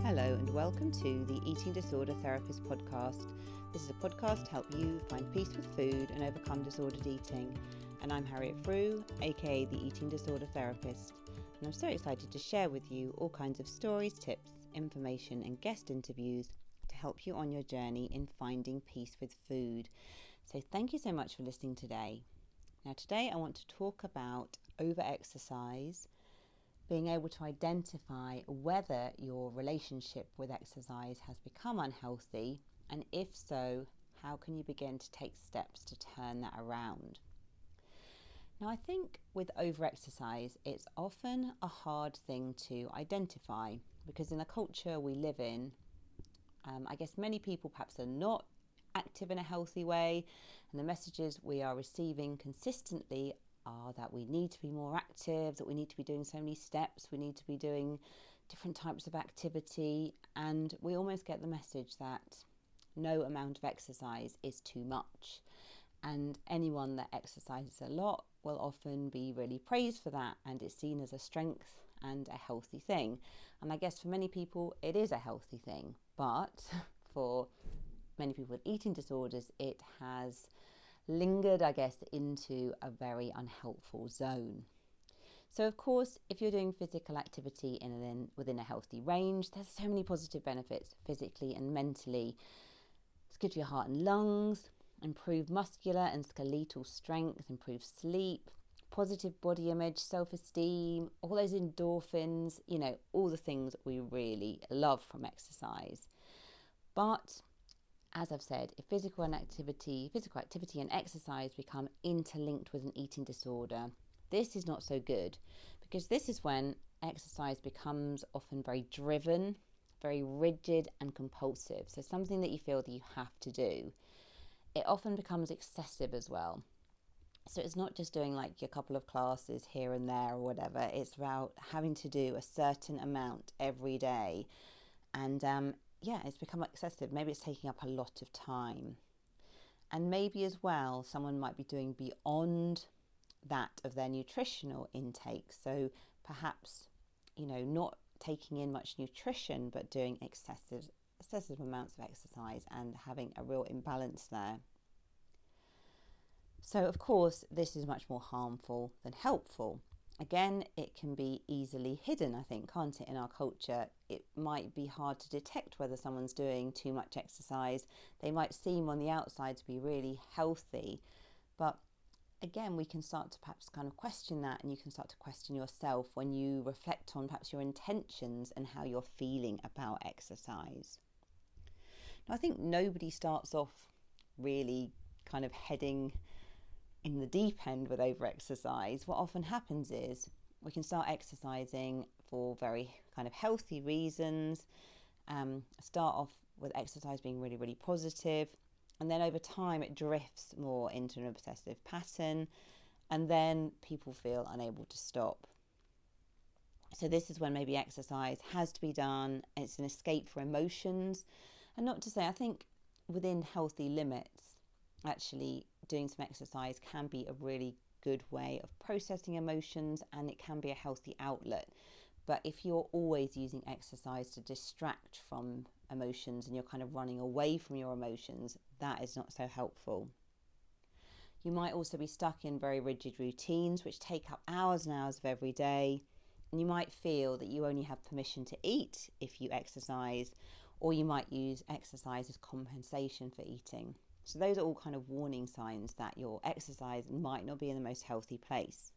Hello and welcome to the Eating Disorder Therapist podcast. This is a podcast to help you find peace with food and overcome disordered eating. And I'm Harriet Frew, aka the Eating Disorder Therapist. And I'm so excited to share with you all kinds of stories, tips, information and guest interviews to help you on your journey in finding peace with food. So thank you so much for listening today. Now today I want to talk about over-exercise, being able to identify whether your relationship with exercise has become unhealthy, and if so, how can you begin to take steps to turn that around? Now, I think with over-exercise, it's often a hard thing to identify because in the culture we live in, I guess many people perhaps are not active in a healthy way, and the messages we are receiving consistently are that we need to be more active, that we need to be doing so many steps, we need to be doing different types of activity, and we almost get the message that no amount of exercise is too much. And anyone that exercises a lot will often be really praised for that, and it's seen as a strength and a healthy thing. And I guess for many people it is a healthy thing, but for many people with eating disorders it has lingered, I guess, into a very unhelpful zone. So of course, if you're doing physical activity within a healthy range, there's so many positive benefits physically and mentally. It's good for your heart and lungs, improve muscular and skeletal strength, improve sleep, positive body image, self-esteem, all those endorphins, all the things we really love from exercise. But as I've said, if physical activity and exercise become interlinked with an eating disorder, this is not so good, because this is when exercise becomes often very driven, very rigid and compulsive. So something that you feel that you have to do. It often becomes excessive as well. So it's not just doing like a couple of classes here and there or whatever. It's about having to do a certain amount every day. And it's become excessive. Maybe it's taking up a lot of time. And maybe as well, someone might be doing beyond that of their nutritional intake. So perhaps, not taking in much nutrition, but doing excessive amounts of exercise and having a real imbalance there. So of course, this is much more harmful than helpful. Again, it can be easily hidden, I think, can't it, in our culture? It might be hard to detect whether someone's doing too much exercise. They might seem on the outside to be really healthy, but again, we can start to perhaps kind of question that, and you can start to question yourself when you reflect on perhaps your intentions and how you're feeling about exercise. Now, I think nobody starts off really kind of heading in the deep end with over-exercise. What often happens is we can start exercising for very kind of healthy reasons, start off with exercise being really, really positive, and then over time it drifts more into an obsessive pattern, and then people feel unable to stop. So this is when maybe exercise has to be done. It's an escape for emotions, and not to say, I think within healthy limits, actually doing some exercise can be a really good way of processing emotions, and it can be a healthy outlet. But if you're always using exercise to distract from emotions and you're kind of running away from your emotions, that is not so helpful. You might also be stuck in very rigid routines which take up hours and hours of every day, and you might feel that you only have permission to eat if you exercise, or you might use exercise as compensation for eating. So those are all kind of warning signs that your exercise might not be in the most healthy place.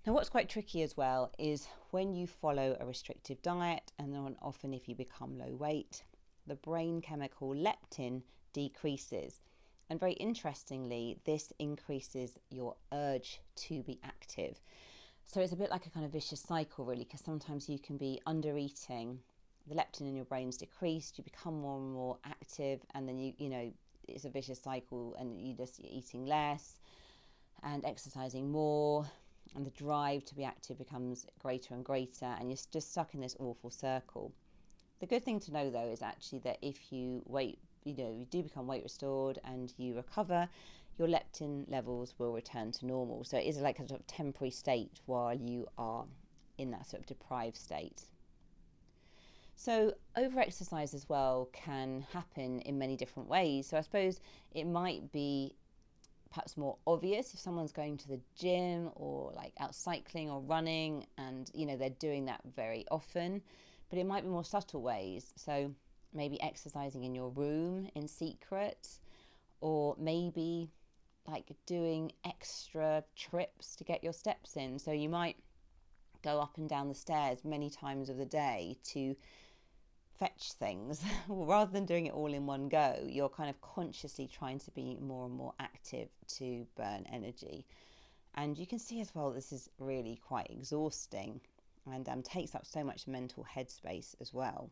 Now, what's quite tricky as well is when you follow a restrictive diet, and then often if you become low weight, the brain chemical leptin decreases. And very interestingly, this increases your urge to be active. So it's a bit like a kind of vicious cycle really, because sometimes you can be under eating, the leptin in your brain's decreased, you become more and more active, and then you it's a vicious cycle, and you're eating less and exercising more, and the drive to be active becomes greater and greater, and you're just stuck in this awful circle. The good thing to know though is actually that if you do become weight restored and you recover, your leptin levels will return to normal. So it is like a sort of temporary state while you are in that sort of deprived state. So over-exercise as well can happen in many different ways. So I suppose it might be perhaps more obvious if someone's going to the gym or like out cycling or running and they're doing that very often, but it might be more subtle ways. So maybe exercising in your room in secret, or maybe like doing extra trips to get your steps in. So you might go up and down the stairs many times of the day to fetch things. Rather than doing it all in one go, you're kind of consciously trying to be more and more active to burn energy. And you can see as well, this is really quite exhausting and takes up so much mental headspace as well.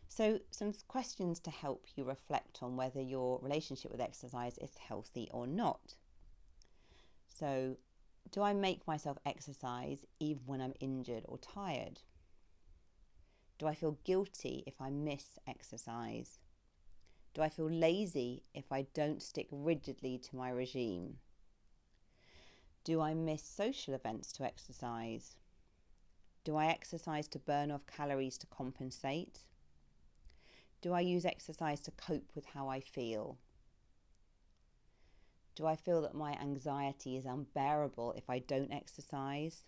So some questions to help you reflect on whether your relationship with exercise is healthy or not. So, do I make myself exercise even when I'm injured or tired? Do I feel guilty if I miss exercise? Do I feel lazy if I don't stick rigidly to my regime? Do I miss social events to exercise? Do I exercise to burn off calories to compensate? Do I use exercise to cope with how I feel? Do I feel that my anxiety is unbearable if I don't exercise?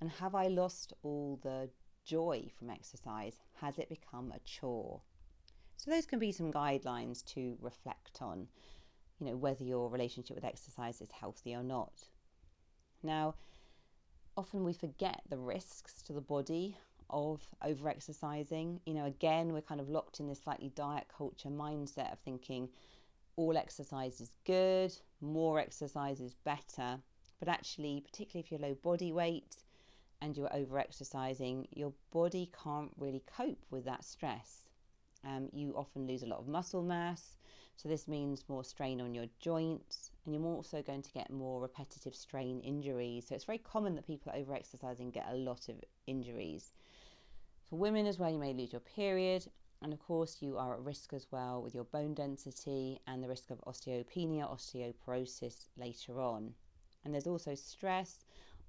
And have I lost all the joy from exercise? Has it become a chore? So those can be some guidelines to reflect on, whether your relationship with exercise is healthy or not. Now, often we forget the risks to the body of over-exercising. Again, we're kind of locked in this slightly diet culture mindset of thinking all exercise is good, more exercise is better. But actually, particularly if you're low body weight and you're over-exercising, your body can't really cope with that stress. You often lose a lot of muscle mass, so this means more strain on your joints, and you're also going to get more repetitive strain injuries. So it's very common that people over-exercising get a lot of injuries. For women as well, you may lose your period, and of course you are at risk as well with your bone density and the risk of osteopenia, osteoporosis later on. And there's also stress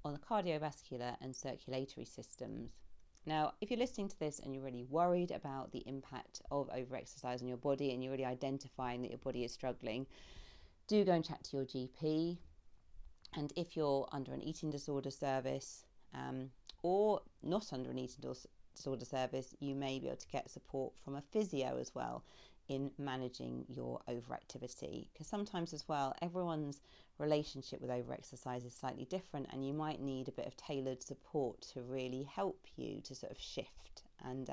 on the cardiovascular and circulatory systems. Now, if you're listening to this and you're really worried about the impact of over-exercise on your body and you're really identifying that your body is struggling, do go and chat to your GP. And if you're under an eating disorder service or not under an eating disorder service, you may be able to get support from a physio as well in managing your overactivity, because sometimes as well everyone's relationship with overexercise is slightly different, and you might need a bit of tailored support to really help you to sort of shift and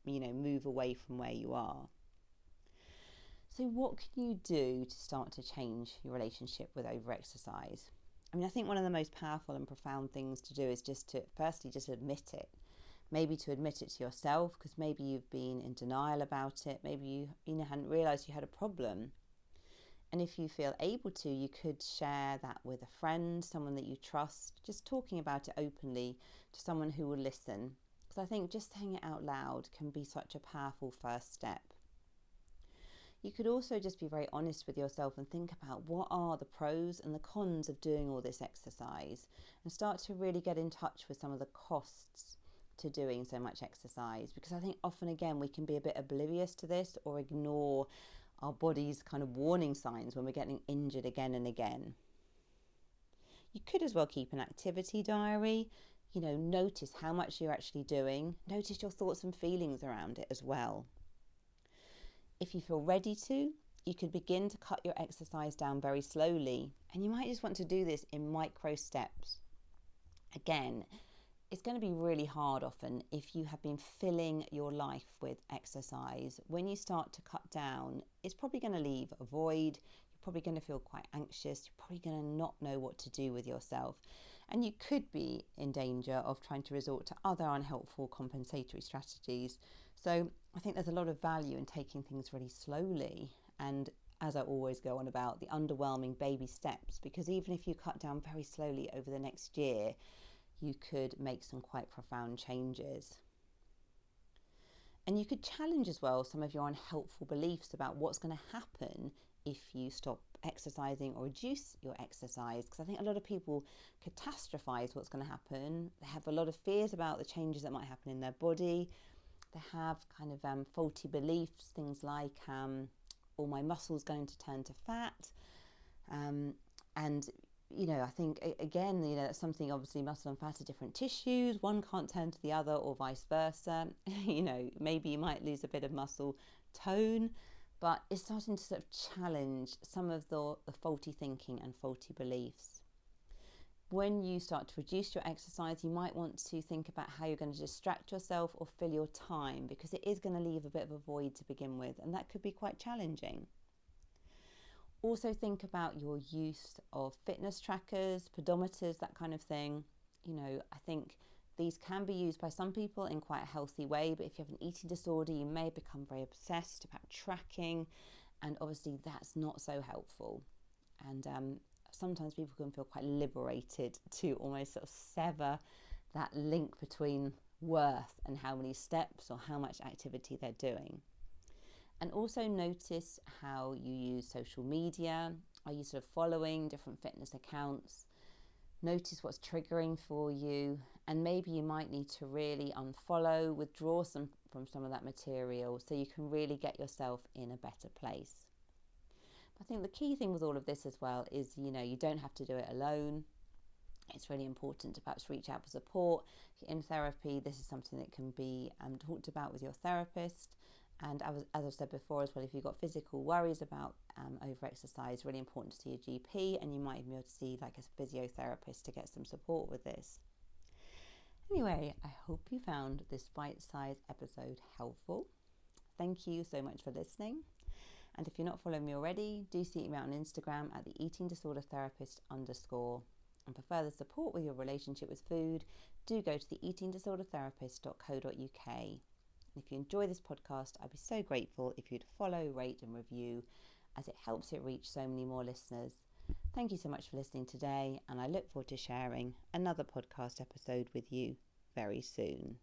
move away from where you are. So what can you do to start to change your relationship with overexercise? I think one of the most powerful and profound things to do is just admit it. Maybe to admit it to yourself, because maybe you've been in denial about it. Maybe you hadn't realised you had a problem. And if you feel able to, you could share that with a friend, someone that you trust, just talking about it openly to someone who will listen. Because I think just saying it out loud can be such a powerful first step. You could also just be very honest with yourself and think about what are the pros and the cons of doing all this exercise, and start to really get in touch with some of the costs to doing so much exercise, because I think often again we can be a bit oblivious to this or ignore our body's kind of warning signs when we're getting injured again and again. You could as well keep an activity diary, notice how much you're actually doing, notice your thoughts and feelings around it as well. If you feel ready to, you could begin to cut your exercise down very slowly, and you might just want to do this in micro steps. Again, it's going to be really hard often if you have been filling your life with exercise. When you start to cut down, it's probably going to leave a void. You're probably going to feel quite anxious. You're probably going to not know what to do with yourself. And you could be in danger of trying to resort to other unhelpful compensatory strategies. So I think there's a lot of value in taking things really slowly. And as I always go on about, the underwhelming baby steps, because even if you cut down very slowly over the next year, you could make some quite profound changes. And you could challenge as well some of your unhelpful beliefs about what's going to happen if you stop exercising or reduce your exercise, because I think a lot of people catastrophize what's going to happen. They have a lot of fears about the changes that might happen in their body. They have kind of faulty beliefs, things like all my muscles going to turn to fat, and I think again, that's something. Obviously muscle and fat are different tissues, one can't turn to the other, or vice versa. Maybe you might lose a bit of muscle tone, but it's starting to sort of challenge some of the faulty thinking and faulty beliefs. When you start to reduce your exercise, you might want to think about how you're going to distract yourself or fill your time, because it is going to leave a bit of a void to begin with, and that could be quite challenging. Also think about your use of fitness trackers, pedometers, that kind of thing. I think these can be used by some people in quite a healthy way, but if you have an eating disorder, you may become very obsessed about tracking, and obviously that's not so helpful. And sometimes people can feel quite liberated to almost sort of sever that link between worth and how many steps or how much activity they're doing. And also notice how you use social media. Are you sort of following different fitness accounts? Notice what's triggering for you, and maybe you might need to really unfollow, withdraw from some of that material so you can really get yourself in a better place. I think the key thing with all of this as well is, you don't have to do it alone. It's really important to perhaps reach out for support. If you're in therapy, this is something that can be talked about with your therapist. And as I've said before as well, if you've got physical worries about over-exercise, really important to see a GP, and you might even be able to see like a physiotherapist to get some support with this. Anyway, I hope you found this bite-sized episode helpful. Thank you so much for listening. And if you're not following me already, do seek me out on Instagram at the eating disorder therapist _. And for further support with your relationship with food, do go to the eatingdisordertherapist.co.uk. If you enjoy this podcast, I'd be so grateful if you'd follow, rate and review, as it helps it reach so many more listeners. Thank you so much for listening today, and I look forward to sharing another podcast episode with you very soon.